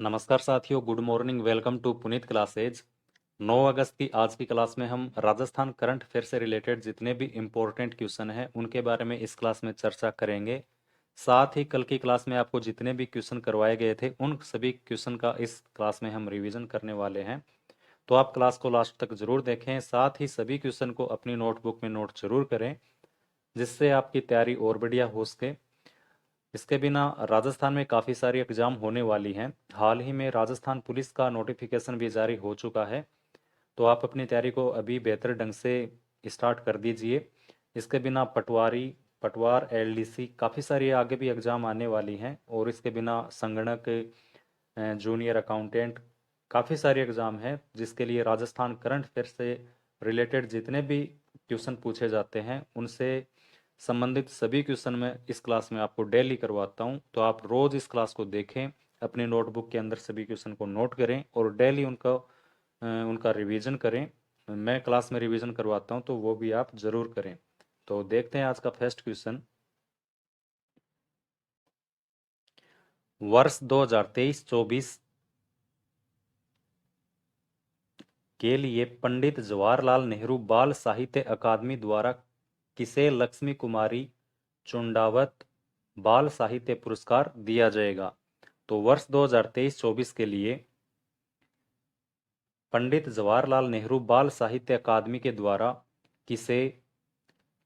नमस्कार साथियों, good morning. Welcome to Puneet classes. 9 अगस्त की आज की क्लास में हम राजस्थान करंट अफेयर से रिलेटेड जितने भी इम्पोर्टेंट क्वेश्चन हैं उनके बारे में इस क्लास में चर्चा करेंगे। साथ ही कल की क्लास में आपको जितने भी क्वेश्चन करवाए गए थे उन सभी क्वेश्चन का इस क्लास में हम रिवीजन करने वाले हैं। तो आप क्लास को लास्ट तक जरूर देखें। साथ ही सभी क्वेश्चन को अपनी नोटबुक में नोट जरूर करें, जिससे आपकी तैयारी और बढ़िया हो सके। इसके बिना राजस्थान में काफ़ी सारी एग्जाम होने वाली हैं। हाल ही में राजस्थान पुलिस का नोटिफिकेशन भी जारी हो चुका है, तो आप अपनी तैयारी को अभी बेहतर ढंग से स्टार्ट कर दीजिए। इसके बिना पटवार एलडीसी काफ़ी सारी आगे भी एग्जाम आने वाली हैं, और इसके बिना संगणक, जूनियर अकाउंटेंट, काफ़ी सारे एग्जाम हैं जिसके लिए राजस्थान करंट अफेयर से रिलेटेड जितने भी क्वेश्चन पूछे जाते हैं उनसे संबंधित सभी क्वेश्चन मैं इस क्लास में आपको डेली करवाता हूं। तो आप रोज इस क्लास को देखें, अपने नोटबुक के अंदर सभी क्वेश्चन को नोट करें और डेली उनका रिवीजन करें। मैं क्लास में रिवीजन करवाता हूं, तो वो भी आप जरूर करें। तो देखते हैं आज का फर्स्ट क्वेश्चन। वर्ष 2023-24 के लिए पंडित जवाहरलाल नेहरू बाल साहित्य अकादमी द्वारा किसे लक्ष्मी कुमारी चुंडावत बाल साहित्य पुरस्कार दिया जाएगा? तो वर्ष 2023-24 के लिए पंडित जवाहरलाल नेहरू बाल साहित्य अकादमी के द्वारा किसे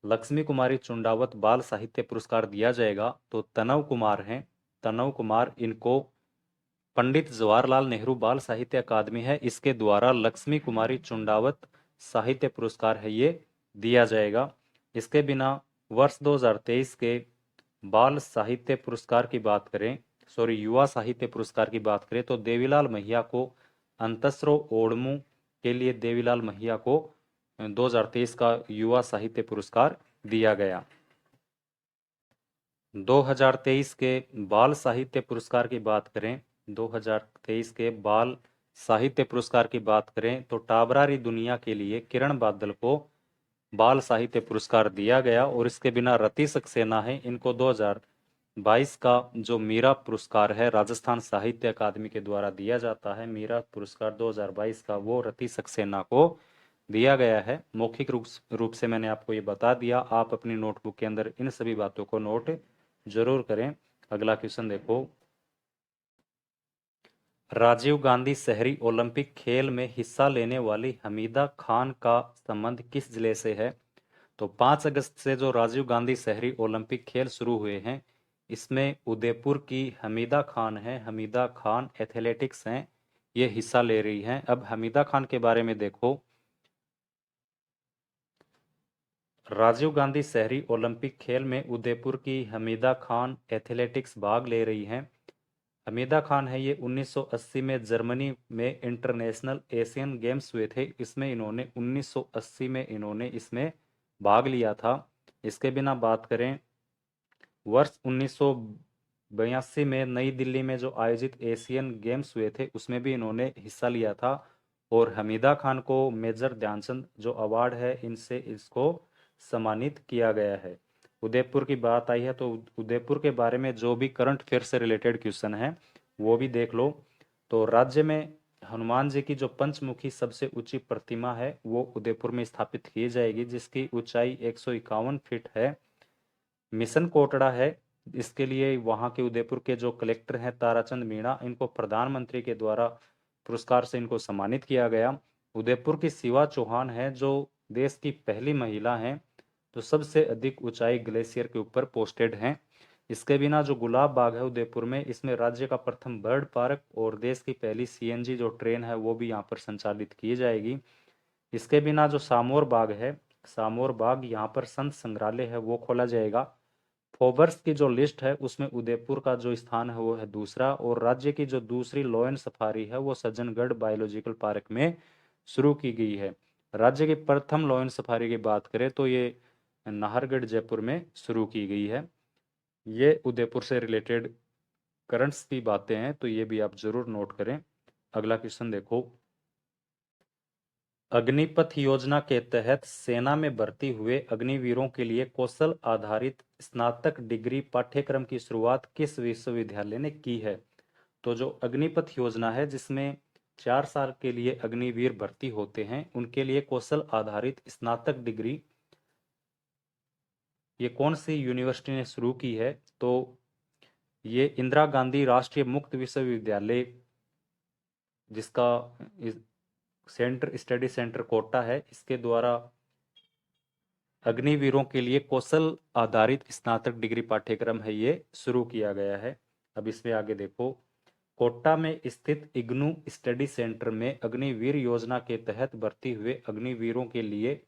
लक्ष्मी कुमारी चुंडावत बाल साहित्य पुरस्कार दिया जाएगा? तो तनव कुमार हैं। तनव कुमार, इनको पंडित जवाहरलाल नेहरू बाल साहित्य अकादमी है, इसके द्वारा लक्ष्मी कुमारी चुंडावत साहित्य पुरस्कार है ये दिया जाएगा। इसके बिना वर्ष 2023 के बाल साहित्य पुरस्कार की बात करें, युवा साहित्य पुरस्कार की बात करें, तो देवीलाल महिया को अंतस्रो ओडमू के लिए देवीलाल महिया को 2023 का युवा साहित्य पुरस्कार दिया गया। 2023 के बाल साहित्य पुरस्कार की बात करें, 2023 के बाल साहित्य पुरस्कार की बात करें तो टाबरारी दुनिया के लिए किरण बादल को बाल साहित्य पुरस्कार दिया गया। और इसके बिना रति सक्सेना है, इनको 2022 का जो मीरा पुरस्कार है राजस्थान साहित्य अकादमी के द्वारा दिया जाता है, मीरा पुरस्कार 2022 का, वो रति सक्सेना को दिया गया है। मौखिक रूप से मैंने आपको ये बता दिया। आप अपनी नोटबुक के अंदर इन सभी बातों को नोट जरूर करें। अगला क्वेश्चन देखो। राजीव गांधी शहरी ओलंपिक खेल में हिस्सा लेने वाली हमीदा खान का संबंध किस जिले से है? तो 5 अगस्त से जो राजीव गांधी शहरी ओलंपिक खेल शुरू हुए हैं, इसमें उदयपुर की हमीदा खान है। हमीदा खान एथलेटिक्स हैं, ये हिस्सा ले रही हैं। अब हमीदा खान के बारे में देखो। राजीव गांधी शहरी ओलंपिक खेल में उदयपुर की हमीदा खान एथलेटिक्स भाग ले रही हैं। हमीदा खान है ये 1980 में जर्मनी में इंटरनेशनल एशियन गेम्स हुए थे, इसमें इन्होंने 1980 में इन्होंने इसमें भाग लिया था। इसके बिना बात करें, वर्ष 1982 में नई दिल्ली में जो आयोजित एशियन गेम्स हुए थे उसमें भी इन्होंने हिस्सा लिया था। और हमीदा खान को मेजर ध्यानचंद जो अवार्ड है इनसे इसको सम्मानित किया गया है। उदयपुर की बात आई है तो उदयपुर के बारे में जो भी करंट अफेयर से रिलेटेड क्वेश्चन है वो भी देख लो। तो राज्य में हनुमान जी की जो पंचमुखी सबसे ऊंची प्रतिमा है वो उदयपुर में स्थापित की जाएगी, जिसकी ऊंचाई 151 फीट है। मिशन कोटड़ा है, इसके लिए वहां के उदयपुर के जो कलेक्टर हैं ताराचंद मीणा, इनको प्रधानमंत्री के द्वारा पुरस्कार से इनको सम्मानित किया गया। उदयपुर की शिवा चौहान है जो देश की पहली महिला हैं जो सबसे अधिक ऊंचाई ग्लेशियर के ऊपर पोस्टेड हैं। इसके बिना जो गुलाब बाग है उदयपुर में, इसमें राज्य का प्रथम बर्ड पार्क और देश की पहली सीएनजी जो ट्रेन है वो भी यहाँ पर संचालित की जाएगी। इसके बिना जो सामोर बाग है, सामोर बाग, यहाँ पर संत संग्रहालय है वो खोला जाएगा। फोबर्स की जो लिस्ट है उसमें उदयपुर का जो स्थान है वो है दूसरा। और राज्य की जो दूसरी लॉयन सफारी है वो सज्जनगढ़ बायोलॉजिकल पार्क में शुरू की गई है। राज्य की प्रथम लॉयन सफारी की बात करें तो ये नाहरगढ़ जयपुर में शुरू की गई है। ये उदयपुर से रिलेटेड करंट्स की बातें हैं, तो ये भी आप जरूर नोट करें। अगला क्वेश्चन देखो। अग्निपथ योजना के तहत सेना में भर्ती हुए अग्निवीरों के लिए कौशल आधारित स्नातक डिग्री पाठ्यक्रम की शुरुआत किस विश्वविद्यालय ने की है? तो जो अग्निपथ योजना है, जिसमें 4 साल के लिए अग्निवीर भर्ती होते हैं, उनके लिए कौशल आधारित स्नातक डिग्री ये कौन सी यूनिवर्सिटी ने शुरू की है? तो ये इंदिरा गांधी राष्ट्रीय मुक्त विश्वविद्यालय, जिसका सेंटर स्टडी सेंटर कोटा है, इसके द्वारा अग्निवीरों के लिए कौशल आधारित स्नातक डिग्री पाठ्यक्रम है ये शुरू किया गया है। अब इसमें आगे देखो, कोटा में स्थित इग्नू स्टडी सेंटर में अग्निवीर योजना के तहत भर्ती हुए अग्निवीरों के लिए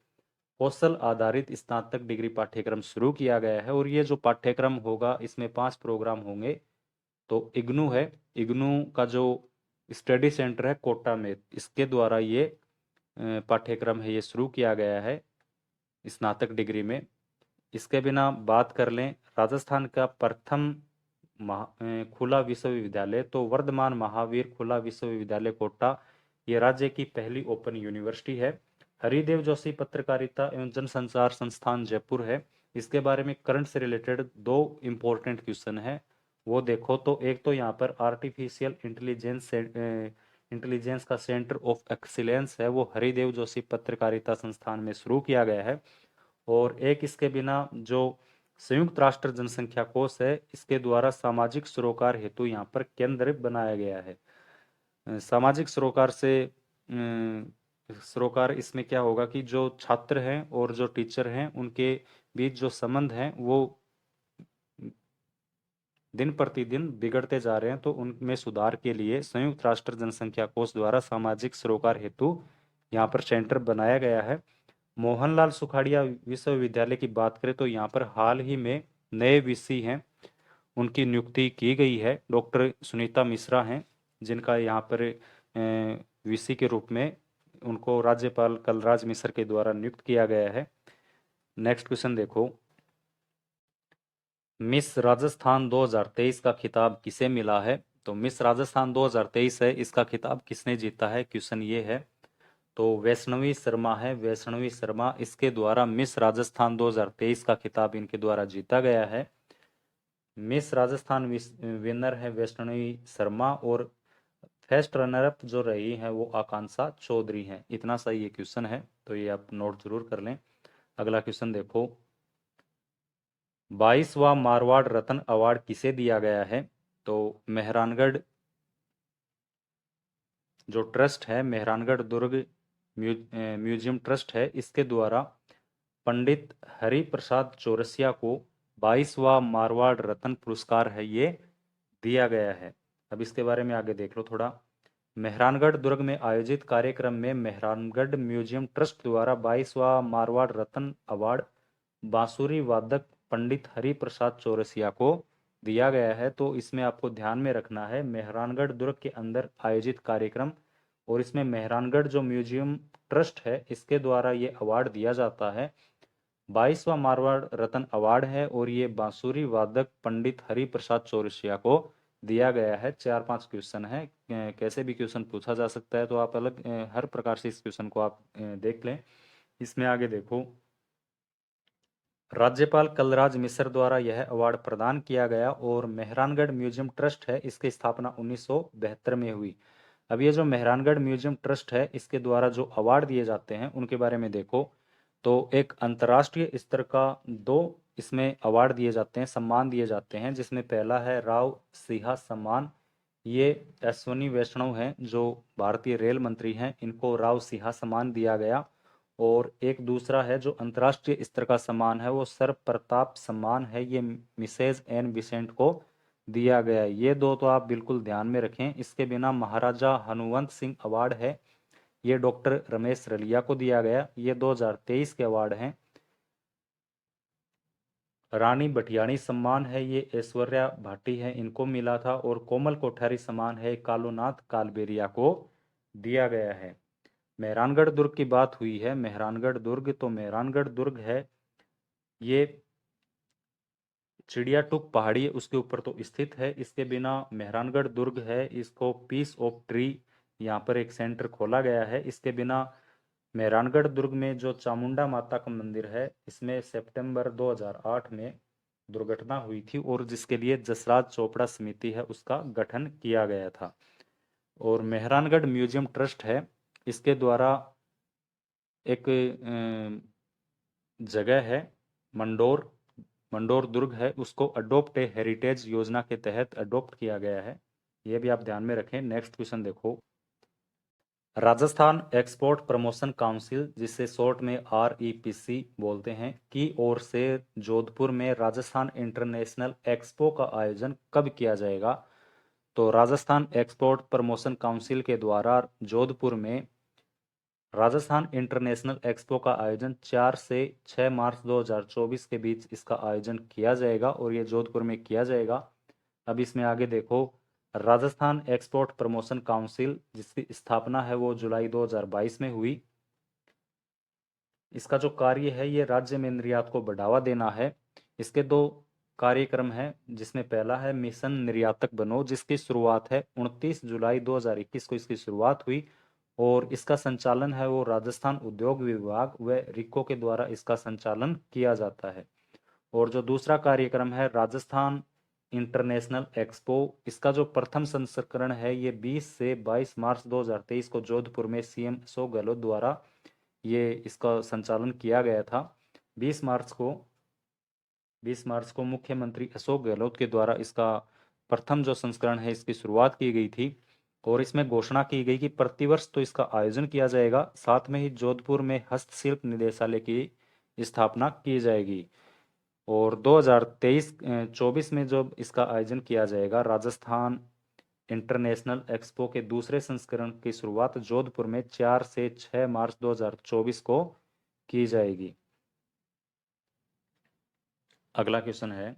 कौशल आधारित स्नातक डिग्री पाठ्यक्रम शुरू किया गया है। और ये जो पाठ्यक्रम होगा, इसमें 5 प्रोग्राम होंगे। तो इग्नू है, इग्नू का जो स्टडी सेंटर है कोटा में, इसके द्वारा ये पाठ्यक्रम है ये शुरू किया गया है स्नातक डिग्री में। इसके बिना बात कर लें राजस्थान का प्रथम खुला विश्वविद्यालय, तो वर्धमान महावीर खुला विश्वविद्यालय कोटा, ये राज्य की पहली ओपन यूनिवर्सिटी है। हरिदेव जोशी पत्रकारिता एवं जनसंचार संस्थान जयपुर है। इसके बारे में करंट से रिलेटेड 2 इंपॉर्टेंट क्वेश्चन है, वो देखो। तो एक तो यहाँ पर आर्टिफिशियल इंटेलिजेंस का सेंटर ऑफ एक्सीलेंस है, वो हरिदेव जोशी पत्रकारिता संस्थान में शुरू किया गया है। और एक इसके बिना जो संयुक्त राष्ट्र जनसंख्या कोष है, इसके द्वारा सामाजिक सरोकार हेतु यहाँ पर केंद्र बनाया गया है। सामाजिक सरोकार से सरोकार इसमें क्या होगा कि जो छात्र हैं और जो टीचर हैं, उनके बीच जो संबंध हैं वो दिन प्रतिदिन बिगड़ते जा रहे हैं। तो उनमें सुधार के लिए संयुक्त राष्ट्र जनसंख्या कोष द्वारा सामाजिक सरोकार हेतु यहाँ पर सेंटर बनाया गया है। मोहनलाल सुखाड़िया विश्वविद्यालय की बात करें तो यहाँ पर हाल ही में नए वीसी हैं, उनकी नियुक्ति की गई है। डॉक्टर सुनीता मिश्रा हैं, जिनका यहाँ पर वीसी के रूप में उनको राज्यपाल कलराज मिश्र के द्वारा नियुक्त किया गया है। नेक्स्ट क्वेश्चन देखो, मिस राजस्थान 2023 का खिताब किसे मिला है? तो मिस राजस्थान 2023 है, इसका खिताब किसने जीता है? क्वेश्चन ये है। तो वैष्णवी शर्मा है, वैष्णवी शर्मा, इसके द्वारा मिस राजस्थान 2023 का खिताब इनके द्वारा जीता गया है। मिस राजस्थान विनर है वैष्णवी शर्मा, और फर्स्ट रनर अप जो रही है वो आकांक्षा चौधरी हैं। इतना सही ये क्वेश्चन है, तो ये आप नोट जरूर कर लें। अगला क्वेश्चन देखो, 22वां मारवाड़ रत्न अवार्ड किसे दिया गया है? तो मेहरानगढ़ जो ट्रस्ट है, मेहरानगढ़ दुर्ग म्यूजियम ट्रस्ट है, इसके द्वारा पंडित हरि प्रसाद चौरसिया को 22वां मारवाड़ रत्न पुरस्कार है ये दिया गया है। अब इसके बारे में आगे देख लो थोड़ा। मेहरानगढ़ दुर्ग में आयोजित कार्यक्रम में मेहरानगढ़ म्यूजियम ट्रस्ट द्वारा 22वां मारवाड़ रत्न अवार्ड बांसुरी वादक पंडित हरि प्रसाद चौरसिया को दिया गया है। तो इसमें आपको ध्यान में रखना है, मेहरानगढ़ दुर्ग के अंदर आयोजित कार्यक्रम, और इसमें मेहरानगढ़ जो म्यूजियम ट्रस्ट है, इसके द्वारा ये अवार्ड दिया जाता है। 22वां मारवाड़ रत्न अवार्ड है, और ये बांसुरी वादक पंडित हरि प्रसाद चौरसिया को दिया गया है। 4-5 क्वेश्चन है, कैसे भी क्वेश्चन पूछा जा सकता है, तो आप अलग हर प्रकार से इस क्वेश्चन को आप देख लें। इसमें आगे देखो, राज्यपाल कलराज मिश्र द्वारा यह अवार्ड प्रदान किया गया, और मेहरानगढ़ म्यूजियम ट्रस्ट है, इसकी स्थापना 1972 में हुई। अब ये जो मेहरानगढ़ म्यूजियम ट्रस्ट है, इसके द्वारा जो अवार्ड दिए जाते हैं उनके बारे में देखो। तो एक अंतर्राष्ट्रीय स्तर का 2 इसमें अवार्ड दिए जाते हैं, सम्मान दिए जाते हैं, जिसमें पहला है राव सिंहा सम्मान। ये अश्वनी वैष्णव हैं, जो भारतीय रेल मंत्री हैं, इनको राव सिंहा सम्मान दिया गया। और एक दूसरा है जो अंतर्राष्ट्रीय स्तर का सम्मान है, वो सर प्रताप सम्मान है, ये मिसेज एन बिसेंट को दिया गया है। ये 2 तो आप बिल्कुल ध्यान में रखें। इसके बिना महाराजा हनुवंत सिंह अवार्ड है, ये डॉक्टर रमेश रलिया को दिया गया, ये 2023 के अवार्ड हैं। रानी भटियाणी सम्मान है, ये ऐश्वर्या भाटी है, इनको मिला था। और कोमल कोठारी सम्मान है, कालूनाथ कालबेरिया को दिया गया है। मेहरानगढ़ दुर्ग की बात हुई है, मेहरानगढ़ दुर्ग, तो मेहरानगढ़ दुर्ग है ये चिड़िया टूक पहाड़ी उसके ऊपर तो स्थित है। इसके बिना मेहरानगढ़ दुर्ग है, इसको पीस ऑफ ट्री यहाँ पर एक सेंटर खोला गया है। इसके बिना मेहरानगढ़ दुर्ग में जो चामुंडा माता का मंदिर है, इसमें सितंबर 2008 में दुर्घटना हुई थी और जिसके लिए जसराज चोपड़ा समिति है उसका गठन किया गया था। और मेहरानगढ़ म्यूजियम ट्रस्ट है, इसके द्वारा एक जगह है मंडोर, मंडोर दुर्ग है, उसको अडोप्ट ए हेरिटेज योजना के तहत अडोप्ट किया गया है। ये भी आप ध्यान में रखें। नेक्स्ट क्वेश्चन देखो, राजस्थान एक्सपोर्ट प्रमोशन काउंसिल, जिसे शॉर्ट में REPC बोलते हैं, की ओर से जोधपुर में राजस्थान इंटरनेशनल एक्सपो का आयोजन कब किया जाएगा? तो राजस्थान एक्सपोर्ट प्रमोशन काउंसिल के द्वारा जोधपुर में राजस्थान इंटरनेशनल एक्सपो का आयोजन 4 से 6 मार्च 2024 के बीच इसका आयोजन किया जाएगा और ये जोधपुर में किया जाएगा। अब इसमें आगे देखो, राजस्थान एक्सपोर्ट प्रमोशन काउंसिल जिसकी स्थापना है वो जुलाई 2022 में हुई। इसका जो कार्य है ये राज्य में निर्यात को बढ़ावा देना है। इसके दो कार्यक्रम है, जिसमें पहला है मिशन निर्यातक बनो, जिसकी शुरुआत है 29 जुलाई 2021 को इसकी शुरुआत हुई और इसका संचालन है वो राजस्थान उद्योग विभाग व रिको के द्वारा इसका संचालन किया जाता है। और जो दूसरा कार्यक्रम है राजस्थान इंटरनेशनल एक्सपो, इसका जो प्रथम संस्करण है ये 20 से 22 मार्च 2023 को जोधपुर में CM अशोक गहलोत द्वारा ये इसका संचालन किया गया था। 20 मार्च को मुख्यमंत्री अशोक गहलोत के द्वारा इसका प्रथम जो संस्करण है इसकी शुरुआत की गई थी और इसमें घोषणा की गई कि प्रतिवर्ष तो इसका आयोजन किया जाएगा, साथ में ही जोधपुर में हस्तशिल्प निदेशालय की स्थापना की जाएगी। और 2023-24 में जब इसका आयोजन किया जाएगा, राजस्थान इंटरनेशनल एक्सपो के दूसरे संस्करण की शुरुआत जोधपुर में 4 से 6 मार्च 2024 को की जाएगी। अगला क्वेश्चन है,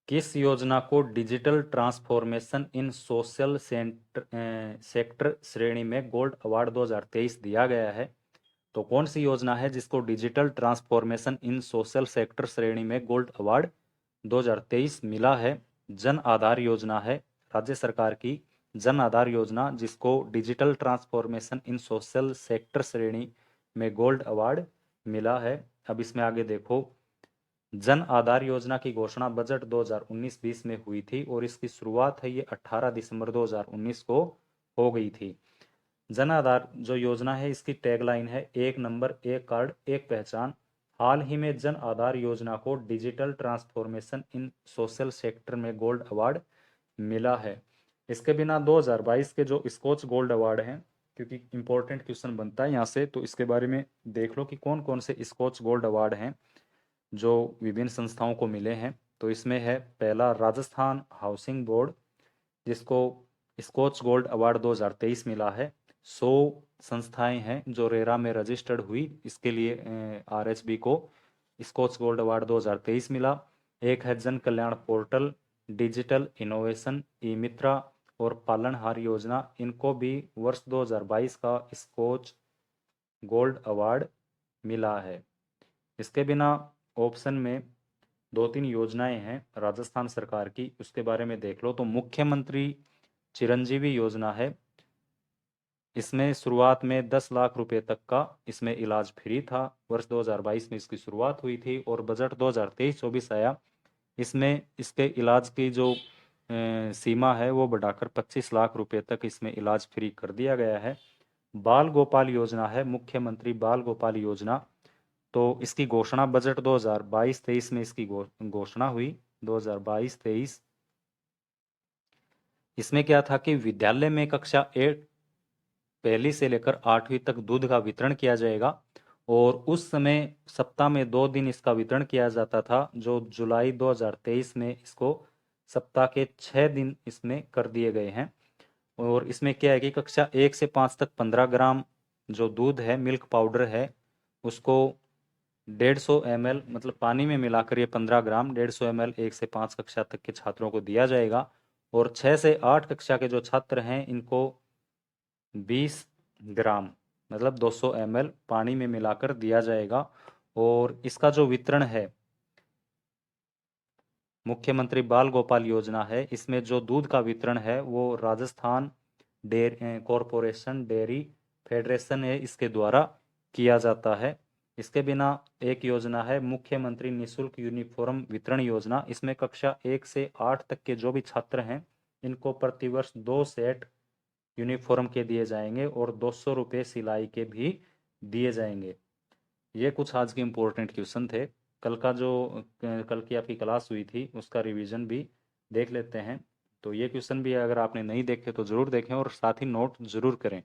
किस योजना को digital transformation in social sector श्रेणी में गोल्ड अवार्ड 2023 दिया गया है? तो कौन सी योजना है जिसको digital transformation in social sector श्रेणी में गोल्ड अवार्ड 2023 मिला है? जन आधार योजना है, राज्य सरकार की जन आधार योजना, जिसको digital transformation in social sector श्रेणी में गोल्ड अवार्ड मिला है। अब इसमें आगे देखो, जन आधार योजना की घोषणा बजट 2019-20 में हुई थी और इसकी शुरुआत है ये 18 दिसंबर 2019 को हो गई थी। जन आधार जो योजना है इसकी टैगलाइन है, एक नंबर एक कार्ड एक पहचान। हाल ही में जन आधार योजना को digital transformation in social sector में गोल्ड अवार्ड मिला है। इसके बिना 2022 के जो स्कॉच गोल्ड अवार्ड हैं, क्योंकि इंपॉर्टेंट क्वेश्चन बनता है यहाँ से, तो इसके बारे में देख लो कि कौन कौन से स्कॉच गोल्ड अवार्ड हैं जो विभिन्न संस्थाओं को मिले हैं। तो इसमें है पहला राजस्थान हाउसिंग बोर्ड, जिसको स्कॉच गोल्ड अवार्ड 2023 मिला है। 100 संस्थाएं हैं जो रेरा में रजिस्टर्ड हुई, इसके लिए RHB को स्कॉच गोल्ड अवार्ड 2023 मिला। एक है जन कल्याण पोर्टल, डिजिटल इनोवेशन, ई मित्रा और पालनहार योजना, इनको भी वर्ष 2022 का स्कॉच गोल्ड अवार्ड मिला है। इसके बिना ऑप्शन में 2-3 योजनाएं हैं राजस्थान सरकार की, उसके बारे में देख लो। तो मुख्यमंत्री चिरंजीवी योजना है, इसमें शुरुआत में 10 लाख रुपए तक का इसमें इलाज फ्री था। वर्ष 2022 में इसकी शुरुआत हुई थी और बजट 2023-24 आया, इसमें इसके इलाज की जो सीमा है वो बढ़ाकर 25 लाख रुपए तक इसमें इलाज फ्री कर दिया गया है। बाल गोपाल योजना है, मुख्यमंत्री बाल गोपाल योजना, तो इसकी घोषणा बजट 2022-23 में इसकी घोषणा हुई 2022-23। इसमें क्या था कि विद्यालय में कक्षा 1 पहली से लेकर 8वीं तक दूध का वितरण किया जाएगा और उस समय सप्ताह में 2 दिन इसका वितरण किया जाता था, जो जुलाई 2023 में इसको सप्ताह के 6 दिन इसमें कर दिए गए हैं। और इसमें क्या है कि कक्षा 1 से 5 तक 15 ग्राम जो दूध है, मिल्क पाउडर है, उसको 150 ml मतलब पानी में मिलाकर ये 15 ग्राम 150 ml 1 से 5 कक्षा तक के छात्रों को दिया जाएगा। और 6 से 8 कक्षा के जो छात्र हैं इनको 20 ग्राम मतलब 200 ml पानी में मिलाकर दिया जाएगा। और इसका जो वितरण है मुख्यमंत्री बाल गोपाल योजना है, इसमें जो दूध का वितरण है वो Rajasthan dairy corporation dairy federation है इसके द्वारा किया जाता है। इसके बिना एक योजना है मुख्यमंत्री निशुल्क यूनिफॉर्म वितरण योजना। इसमें कक्षा 1 से 8 तक के जो भी छात्र हैं इनको प्रतिवर्ष 2 सेट यूनिफॉर्म के दिए जाएंगे और 200 रुपये सिलाई के भी दिए जाएंगे। ये कुछ आज के इम्पोर्टेंट क्वेश्चन थे। कल की आपकी क्लास हुई थी उसका रिवीजन भी देख लेते हैं। तो ये क्वेश्चन भी अगर आपने नहीं देखे तो ज़रूर देखें और साथ ही नोट ज़रूर करें।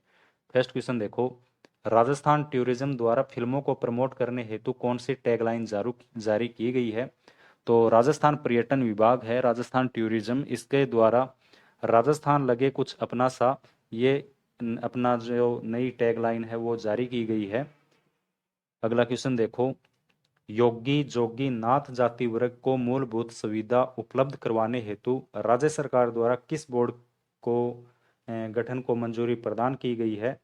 फर्स्ट क्वेश्चन देखो, राजस्थान टूरिज्म द्वारा फिल्मों को प्रमोट करने हेतु कौन सी टैगलाइन जारी की गई है? तो राजस्थान पर्यटन विभाग है, राजस्थान टूरिज्म, इसके द्वारा राजस्थान लगे कुछ अपना सा, ये अपना जो नई टैगलाइन है वो जारी की गई है। अगला क्वेश्चन देखो, योगी जोगी नाथ जाति वर्ग को मूलभूत सुविधा उपलब्ध करवाने हेतु राज्य सरकार द्वारा किस बोर्ड को गठन को मंजूरी प्रदान की गई है?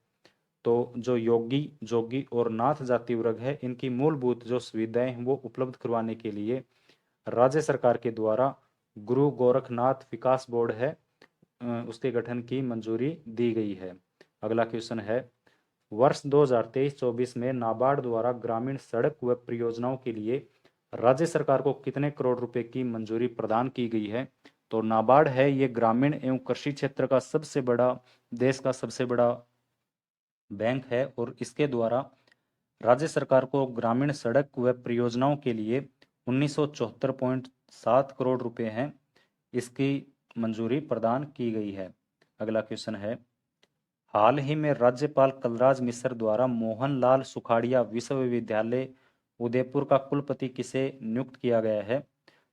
तो जो योगी जोगी और नाथ जाति वर्ग है इनकी मूलभूत जो सुविधाएं हैं वो उपलब्ध करवाने के लिए राज्य सरकार के द्वारा गुरु गोरखनाथ विकास बोर्ड है उसके गठन की मंजूरी दी गई है। अगला क्वेश्चन है, वर्ष 2023-24 में नाबार्ड द्वारा ग्रामीण सड़क व परियोजनाओं के लिए राज्य सरकार को कितने करोड़ रुपए की मंजूरी प्रदान की गई है? तो नाबार्ड है ये ग्रामीण एवं कृषि क्षेत्र का सबसे बड़ा, देश का सबसे बड़ा बैंक है और इसके द्वारा राज्य सरकार को ग्रामीण सड़क व परियोजनाओं के लिए 1974.7 करोड़ रुपए हैं इसकी मंजूरी प्रदान की गई है। अगला क्वेश्चन है, हाल ही में राज्यपाल कलराज मिश्र द्वारा मोहनलाल सुखाड़िया विश्वविद्यालय उदयपुर का कुलपति किसे नियुक्त किया गया है?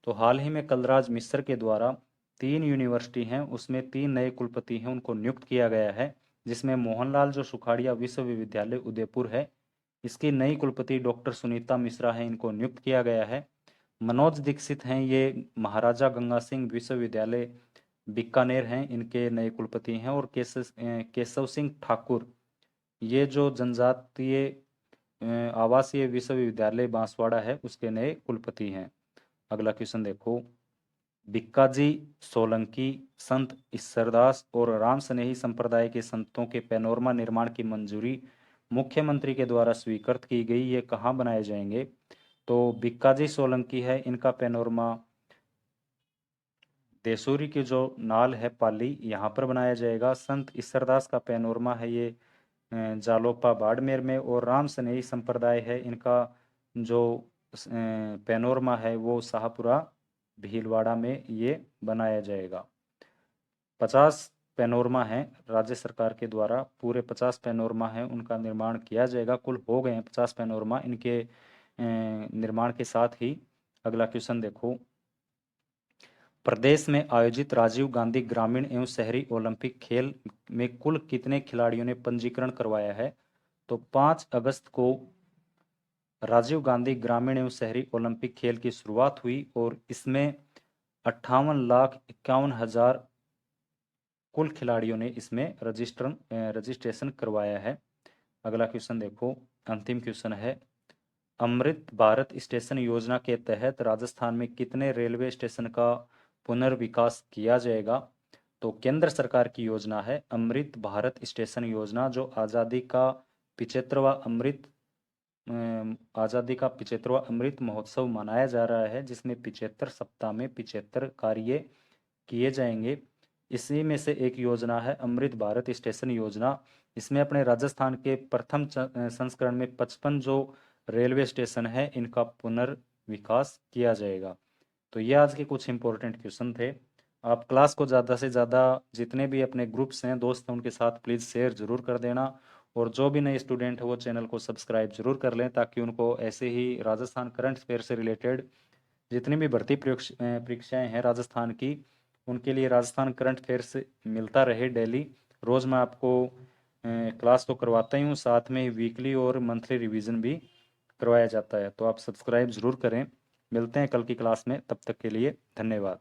तो हाल ही में कलराज मिश्र के द्वारा 3 यूनिवर्सिटी हैं उसमें 3 नए कुलपति हैं उनको नियुक्त किया गया है, जिसमें मोहनलाल जो सुखाड़िया विश्वविद्यालय उदयपुर है इसकी नई कुलपति डॉक्टर सुनीता मिश्रा है, इनको नियुक्त किया गया है। मनोज दीक्षित हैं ये महाराजा गंगा सिंह विश्वविद्यालय बीकानेर हैं, इनके नए कुलपति हैं। और केशव सिंह ठाकुर ये जो जनजातीय आवासीय विश्वविद्यालय बांसवाड़ा है उसके नए कुलपति हैं। अगला क्वेश्चन देखो, बिक्काजी सोलंकी, संत ईसरदास और राम स्नेही संप्रदाय के संतों के पैनोरमा निर्माण की मंजूरी मुख्यमंत्री के द्वारा स्वीकृत की गई, ये कहाँ बनाए जाएंगे? तो बिक्काजी सोलंकी है इनका पैनोरमा देसूरी की जो नाल है पाली यहाँ पर बनाया जाएगा। संत ईसरदास का पैनोरमा है ये जालोपा बाड़मेर में। और राम स्नेही संप्रदाय है इनका जो पैनोरमा है वो शाहपुरा भीलवाड़ा में ये बनाया जाएगा। 50 पैनोरमा है राज्य सरकार के द्वारा, पूरे 50 पैनोरमा है उनका निर्माण किया जाएगा। कुल हो गए हैं 50 पैनोरमा इनके निर्माण के साथ ही। अगला क्वेश्चन देखो, प्रदेश में आयोजित राजीव गांधी ग्रामीण एवं शहरी ओलंपिक खेल में कुल कितने खिलाड़ियों ने पंजीकरण करवाया है? तो 5 अगस्त को राजीव गांधी ग्रामीण एवं शहरी ओलंपिक खेल की शुरुआत हुई और इसमें 58,51,000 कुल खिलाड़ियों ने इसमें रजिस्ट्रेशन करवाया है। अगला क्वेश्चन देखो, अंतिम क्वेश्चन है, अमृत भारत स्टेशन योजना के तहत राजस्थान में कितने रेलवे स्टेशन का पुनर्विकास किया जाएगा? तो केंद्र सरकार की योजना है अमृत भारत स्टेशन योजना, जो आज़ादी का 75वां अमृत महोत्सव मनाया जा रहा है, जिसमें 75 सप्ताह में 75 कार्य किए जाएंगे। इसी में से एक योजना है अमृत भारत स्टेशन योजना। इसमें अपने राजस्थान के प्रथम संस्करण में 55 जो रेलवे स्टेशन है इनका पुनर्विकास किया जाएगा। तो ये आज के कुछ इंपॉर्टेंट क्वेश्चन थे। आप क्लास को ज़्यादा से ज़्यादा जितने भी अपने ग्रुप्स हैं दोस्त हैं उनके साथ प्लीज़ शेयर ज़रूर कर देना। और जो भी नए स्टूडेंट है वो चैनल को सब्सक्राइब जरूर कर लें ताकि उनको ऐसे ही राजस्थान करंट अफेयर से रिलेटेड जितनी भी भर्ती परीक्षाएं हैं राजस्थान की उनके लिए राजस्थान करंट अफेयर से मिलता रहे डेली। रोज़ मैं आपको क्लास तो करवाता ही हूँ, साथ में वीकली और मंथली रिवीजन भी करवाया जाता है। तो आप सब्सक्राइब ज़रूर करें। मिलते हैं कल की क्लास में, तब तक के लिए धन्यवाद।